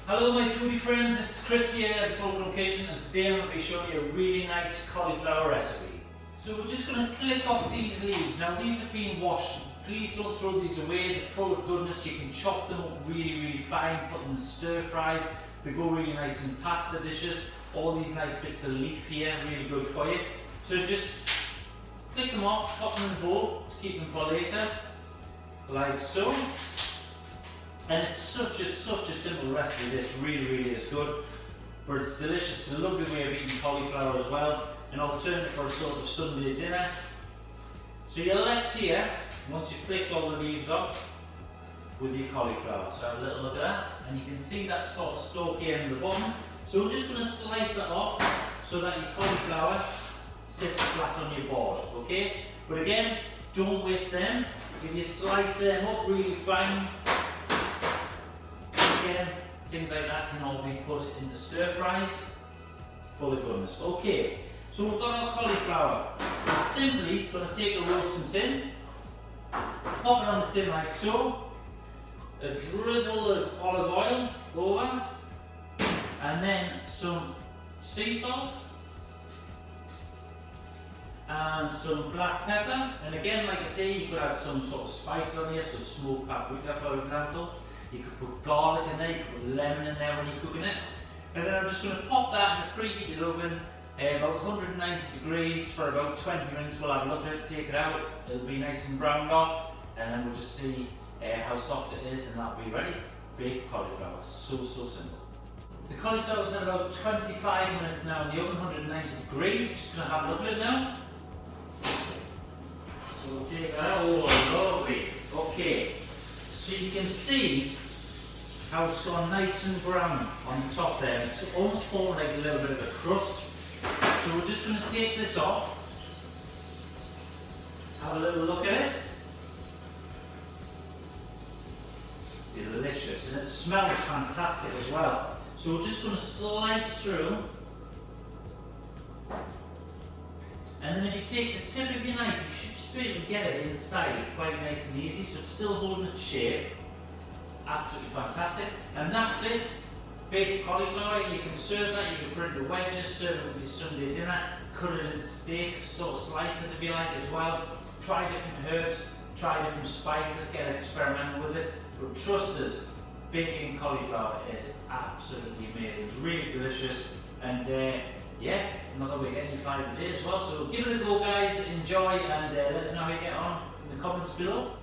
Hello my foodie friends, it's Chris here at Fulcrum Kitchen, and today I'm going to be showing you a really nice cauliflower recipe. So we're just going to click off these leaves. Now these have been washed. Please don't throw these away, they're full of goodness. You can chop them up really fine, put them in stir fries. They go really nice in pasta dishes. All these nice bits of leaf here, really good for you. So just click them off, pop them in the bowl, keep them for later, like so. And it's such a simple recipe. This really is good, but it's delicious. It's a lovely way of eating cauliflower as well, an alternative for a sort of Sunday dinner. So you're left here, once you've clicked all the leaves off, with your cauliflower. So have a little look at that, and you can see that sort of stalk here in the bottom. So we're just going to slice that off so that your cauliflower sits flat on your board, okay? But again, don't waste them. If you slice them up really fine, again, things like that can all be put into stir fries, full of goodness. Okay, so we've got our cauliflower. We're simply going to take a roasting tin, pop it on the tin like so, a drizzle of olive oil over, and then some sea salt and some black pepper. And again, like I say, you could add some sort of spice on here, so smoked paprika for example. You could put garlic in there, you could put lemon in there when you're cooking it. And then I'm just going to pop that in a preheated oven, about 190 degrees for about 20 minutes. We'll have a look at it, take it out, it'll be nice and browned off, and then we'll just see how soft it is, and that'll be ready. Baked cauliflower, so simple. The cauliflower's at about 25 minutes now in the oven, 190 degrees. Just going to have a look at it now. So we'll take that out. Oh, lovely. Okay. So you can see how it's gone nice and brown on the top there. It's almost formed like a little bit of a crust. So we're just going to take this off, have a little look at it. Delicious, and it smells fantastic as well. So we're just going to slice through, and then if you take the tip of your knife, you should just be able to get it inside it quite nice and easy, so it's still holding its shape. Absolutely fantastic. And that's it. Baked cauliflower. You can serve that, you can put it into wedges, serve it with your Sunday dinner, cut it into steaks, sort of slices if you like as well. Try different herbs, try different spices, get experimental with it. But trust us, baking cauliflower is absolutely amazing. It's really delicious, and yeah, another way getting you 5 a day as well. So give it a go guys, enjoy, and let us know how you get on in the comments below.